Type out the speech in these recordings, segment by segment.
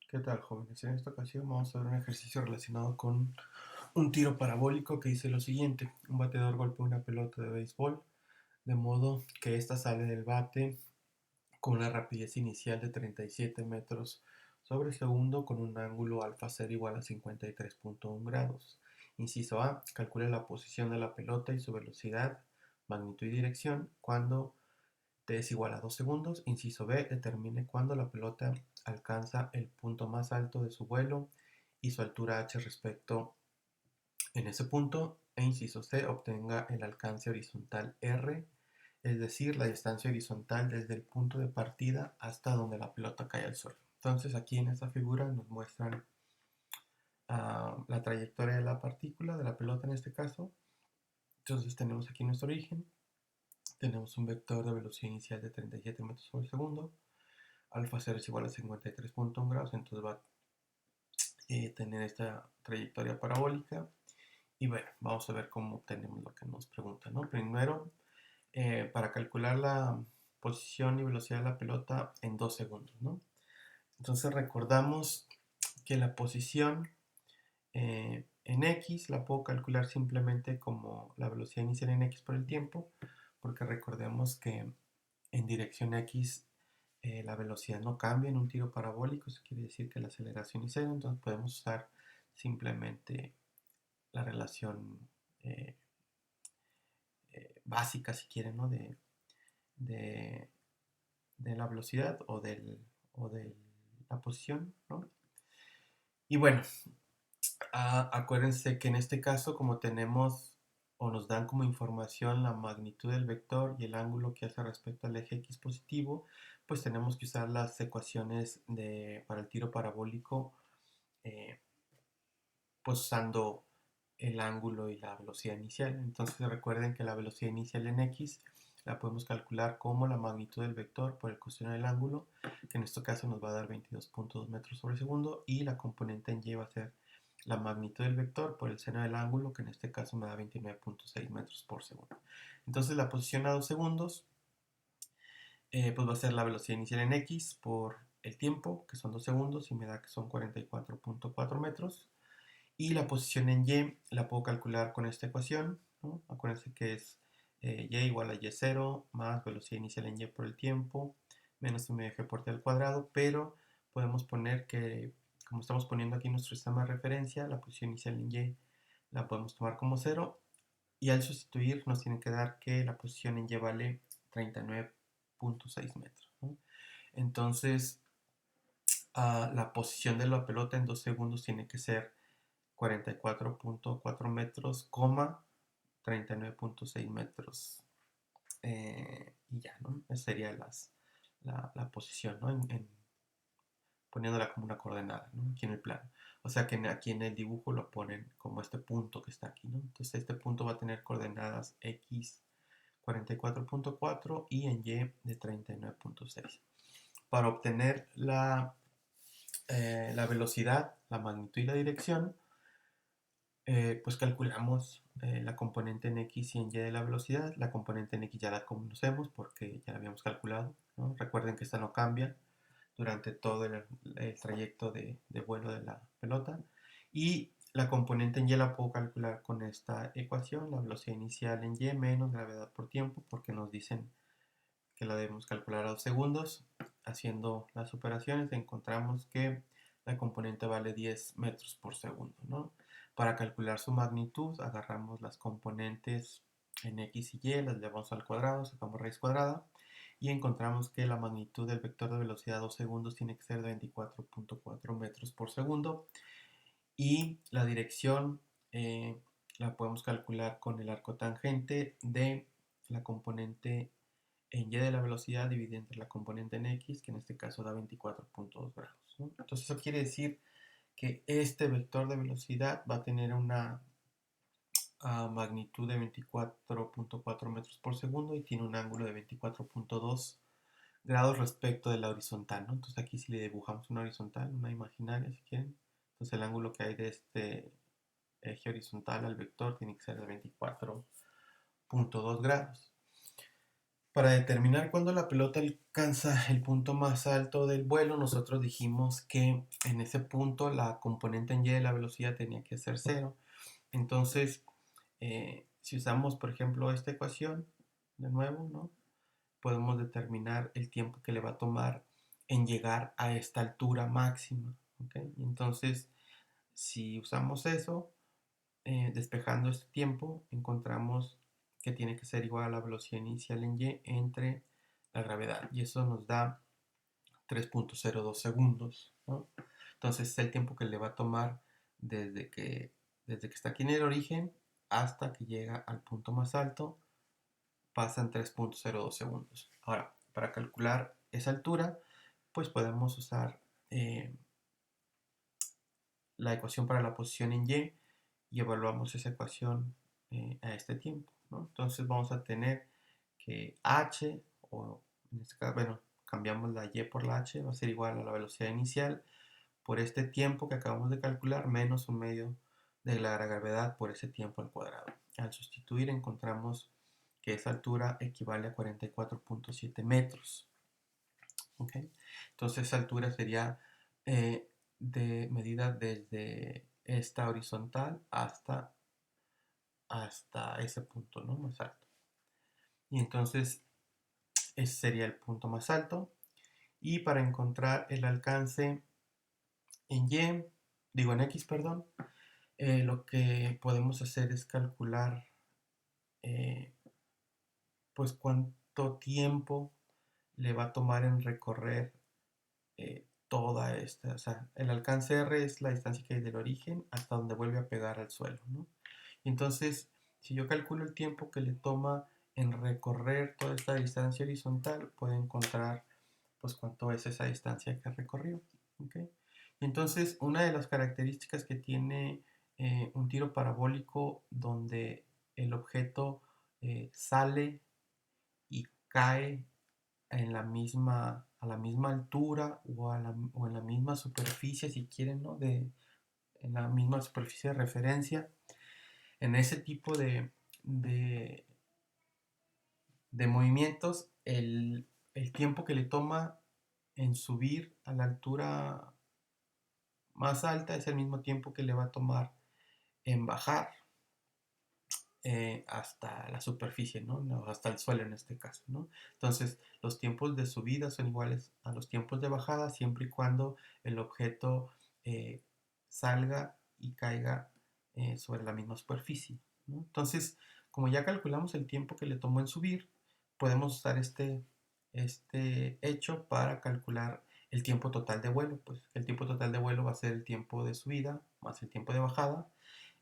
¿Qué tal, jóvenes? En esta ocasión vamos a ver un ejercicio relacionado con un tiro parabólico que dice lo siguiente. Un bateador golpea una pelota de béisbol de modo que ésta sale del bate con una rapidez inicial de 37 metros sobre segundo con un ángulo alfa cero igual a 53.1 grados. Inciso A. Calcule la posición de la pelota y su velocidad, magnitud y dirección cuando T es igual a 2 segundos. Inciso B. Determine cuándo la pelota alcanza el punto más alto de su vuelo y su altura h respecto en ese punto. E inciso C. Obtenga el alcance horizontal R, es decir, la distancia horizontal desde el punto de partida hasta donde la pelota cae al suelo. Entonces aquí en esta figura nos muestran la trayectoria de la partícula, de la pelota en este caso. Entonces tenemos aquí nuestro origen, tenemos un vector de velocidad inicial de 37 metros sobre segundo, alfa 0 es igual a 53.1 grados, entonces va a tener esta trayectoria parabólica. Y bueno, vamos a ver cómo obtenemos lo que nos pregunta, ¿no? Primero, para calcular la posición y velocidad de la pelota en 2 segundos, ¿no? Entonces recordamos que la posición en X la puedo calcular simplemente como la velocidad inicial en X por el tiempo, porque recordemos que en dirección X la velocidad no cambia en un tiro parabólico, eso quiere decir que la aceleración es cero, entonces podemos usar simplemente la relación básica, si quieren, ¿no? de, de la velocidad o de la posición, ¿no? Y bueno, acuérdense que en este caso, como tenemos o nos dan como información la magnitud del vector y el ángulo que hace respecto al eje X positivo, pues tenemos que usar las ecuaciones para el tiro parabólico, eh, pues usando el ángulo y la velocidad inicial. Entonces recuerden que la velocidad inicial en X la podemos calcular como la magnitud del vector por el coseno del ángulo, que en este caso nos va a dar 22.2 metros sobre segundo, y la componente en Y va a ser la magnitud del vector por el seno del ángulo, que en este caso me da 29.6 metros por segundo. Entonces la posición a 2 segundos pues va a ser la velocidad inicial en X por el tiempo, que son 2 segundos, y me da que son 44.4 metros. Y la posición en Y la puedo calcular con esta ecuación, ¿no? Acuérdense que es Y igual a Y0 más velocidad inicial en Y por el tiempo menos MF por T al cuadrado, pero podemos poner que, como estamos poniendo aquí nuestro sistema de referencia, la posición inicial en Y la podemos tomar como 0, y al sustituir nos tiene que dar que la posición en Y vale 39.6 metros, ¿no? Entonces, la posición de la pelota en 2 segundos tiene que ser 44.4 metros, 39.6 metros. Y ya, ¿no? Esa sería la posición, ¿no? Poniéndola como una coordenada, ¿no? Aquí en el plano. O sea que aquí en el dibujo lo ponen como este punto que está aquí, ¿no? Entonces este punto va a tener coordenadas X 44.4 y en Y de 39.6. Para obtener la velocidad, la magnitud y la dirección, pues calculamos la componente en X y en Y de la velocidad. La componente en X ya la conocemos porque ya la habíamos calculado, ¿no? Recuerden que esta no cambia durante todo el trayecto de vuelo de la pelota. Y la componente en Y la puedo calcular con esta ecuación, la velocidad inicial en Y menos gravedad por tiempo, porque nos dicen que la debemos calcular a 2 segundos. Haciendo las operaciones encontramos que la componente vale 10 metros por segundo, ¿no? Para calcular su magnitud agarramos las componentes en X y Y, las llevamos al cuadrado, sacamos raíz cuadrada y encontramos que la magnitud del vector de velocidad a 2 segundos tiene que ser de 24.4 metros por segundo, y la dirección la podemos calcular con el arco tangente de la componente en Y de la velocidad dividida entre la componente en X, que en este caso da 24.2 grados, ¿no? Entonces eso quiere decir que este vector de velocidad va a tener una magnitud de 24.4 metros por segundo y tiene un ángulo de 24.2 grados respecto de la horizontal, ¿no? Entonces aquí si le dibujamos una horizontal, una imaginaria si quieren, entonces el ángulo que hay de este eje horizontal al vector tiene que ser de 24.2 grados. Para determinar cuándo la pelota alcanza el punto más alto del vuelo, nosotros dijimos que en ese punto la componente en y de la velocidad tenía que ser cero. Entonces, si usamos, por ejemplo, esta ecuación, de nuevo, ¿no? Podemos determinar el tiempo que le va a tomar en llegar a esta altura máxima. ¿Okay? Entonces, si usamos eso, despejando este tiempo, encontramos que tiene que ser igual a la velocidad inicial en y entre la gravedad. Y eso nos da 3.02 segundos. ¿No? Entonces es el tiempo que le va a tomar desde que, desde que está aquí en el origen hasta que llega al punto más alto. Pasan 3.02 segundos. Ahora, para calcular esa altura, pues podemos usar la ecuación para la posición en y evaluamos esa ecuación a este tiempo. ¿No? Entonces vamos a tener que h, o en este caso, bueno, cambiamos la y por la h, va a ser igual a la velocidad inicial por este tiempo que acabamos de calcular menos un medio de la gravedad por ese tiempo al cuadrado. Al sustituir encontramos que esa altura equivale a 44.7 metros. ¿Okay? Entonces esa altura sería de medida desde esta horizontal hasta ese punto, ¿no? Más alto. Y entonces ese sería el punto más alto. Y para encontrar el alcance en y, digo en x, perdón, lo que podemos hacer es calcular eh, pues cuánto tiempo le va a tomar en recorrer toda esta, o sea, el alcance R es la distancia que hay del origen hasta donde vuelve a pegar al suelo, ¿no? Y entonces, si yo calculo el tiempo que le toma en recorrer toda esta distancia horizontal, puedo encontrar pues cuánto es esa distancia que recorrió, ¿okay? Y entonces, una de las características que tiene un tiro parabólico donde el objeto sale y cae a la misma altura o en la misma superficie, si quieren, ¿no? En la misma superficie de referencia. En ese tipo de, de movimientos, el tiempo que le toma en subir a la altura más alta es el mismo tiempo que le va a tomar en bajar hasta la superficie, ¿no? No, hasta el suelo en este caso, ¿no? Entonces, los tiempos de subida son iguales a los tiempos de bajada siempre y cuando el objeto eh, salga y caiga sobre la misma superficie, ¿no? Entonces, como ya calculamos el tiempo que le tomó en subir, podemos usar este hecho para calcular el tiempo total de vuelo. Pues el tiempo total de vuelo va a ser el tiempo de subida más el tiempo de bajada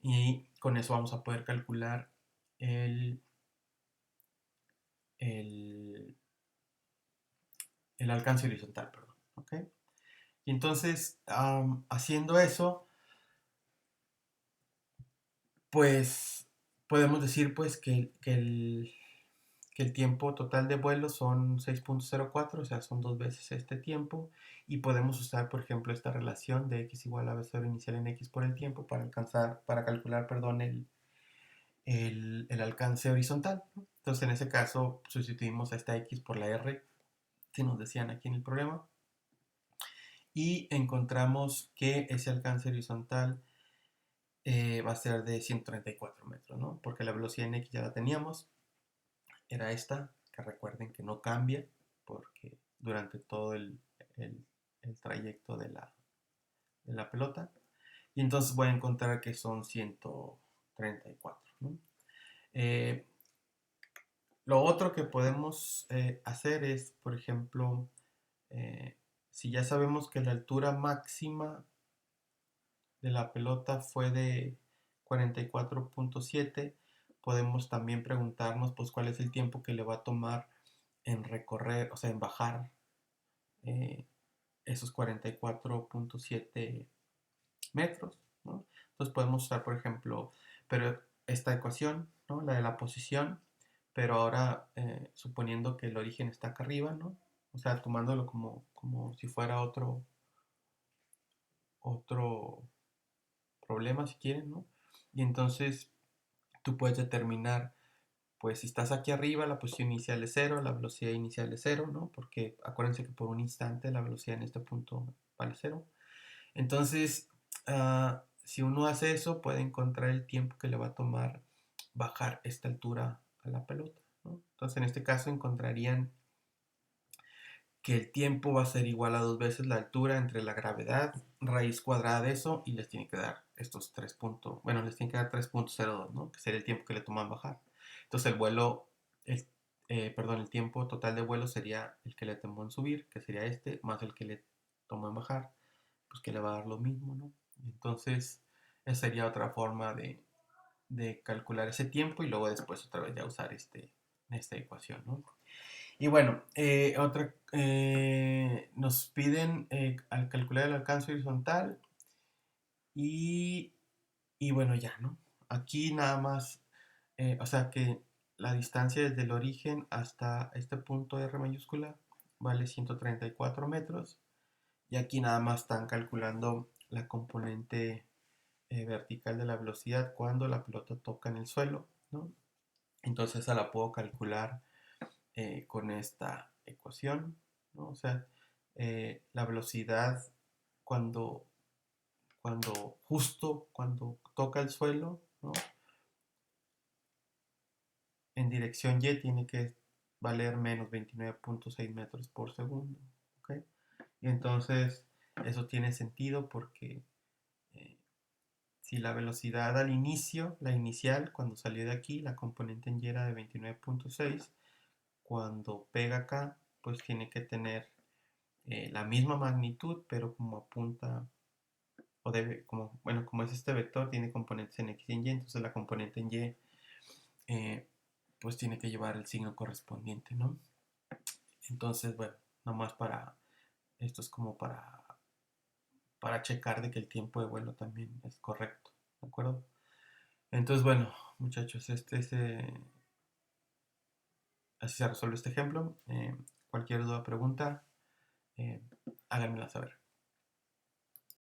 y con eso vamos a poder calcular el, el, el alcance horizontal, perdón. ¿Okay? Y entonces, haciendo eso, pues podemos decir pues que el tiempo total de vuelo son 6.04, o sea, son dos veces este tiempo, y podemos usar, por ejemplo, esta relación de x igual a b0 inicial en x por el tiempo para calcular, perdón, el alcance horizontal. ¿No? Entonces, en ese caso, sustituimos a esta x por la r que nos decían aquí en el problema y encontramos que ese alcance horizontal va a ser de 134 metros, ¿no? Porque la velocidad en x ya la teníamos, era esta, que recuerden que no cambia porque durante todo el, el trayecto de la pelota. Y entonces voy a encontrar que son 134, ¿no? Eh, Lo otro que podemos hacer es, por ejemplo, eh, si ya sabemos que la altura máxima de la pelota fue de 44.7, podemos también preguntarnos pues cuál es el tiempo que le va a tomar en recorrer, o sea, en bajar eh, esos 44.7 metros, ¿no? Entonces podemos usar, por ejemplo, pero esta ecuación, ¿no? La de la posición, pero ahora suponiendo que el origen está acá arriba, ¿no? O sea, tomándolo como si fuera otro problema, si quieren, ¿no? Y entonces tú puedes determinar pues si estás aquí arriba, la posición inicial es cero, la velocidad inicial es cero, ¿no? Porque acuérdense que por un instante la velocidad en este punto vale cero. Entonces, si uno hace eso, puede encontrar el tiempo que le va a tomar bajar esta altura a la pelota, ¿no? Entonces, en este caso encontrarían que el tiempo va a ser igual a 2 veces la altura entre la gravedad, raíz cuadrada de eso, y les tiene que dar estos 3 puntos, bueno, les tiene que dar 3,02, ¿no? Que sería el tiempo que le toman bajar. Entonces el vuelo, perdón, el tiempo total de vuelo sería el que le tomó en subir, que sería este, más el que le tomó en bajar, pues que le va a dar lo mismo, ¿no? Entonces, esa sería otra forma de calcular ese tiempo y luego después otra vez ya usar esta ecuación, ¿no? Y bueno, nos piden al calcular el alcance horizontal y, y bueno, ya, ¿no? Aquí nada más, o sea que la distancia desde el origen hasta este punto R mayúscula vale 134 metros y aquí nada más están calculando la componente vertical de la velocidad cuando la pelota toca en el suelo, ¿no? Entonces esa la puedo calcular con esta ecuación, ¿no? O sea, la velocidad cuando, cuando toca el suelo, ¿no? En dirección Y tiene que valer menos 29,6 metros por segundo, ¿ok? Y entonces eso tiene sentido porque eh, si la velocidad al inicio, la inicial, cuando salió de aquí, la componente en Y era de 29,6, cuando pega acá, pues tiene que tener la misma magnitud, pero como apunta, o debe, como, bueno, como es este vector, tiene componentes en X y en Y, entonces la componente en Y, pues tiene que llevar el signo correspondiente, ¿no? Entonces, bueno, nomás esto es como para checar de que el tiempo de vuelo también es correcto, ¿de acuerdo? Entonces, bueno, muchachos, así se resuelve este ejemplo. Cualquier duda o pregunta, háganmela saber.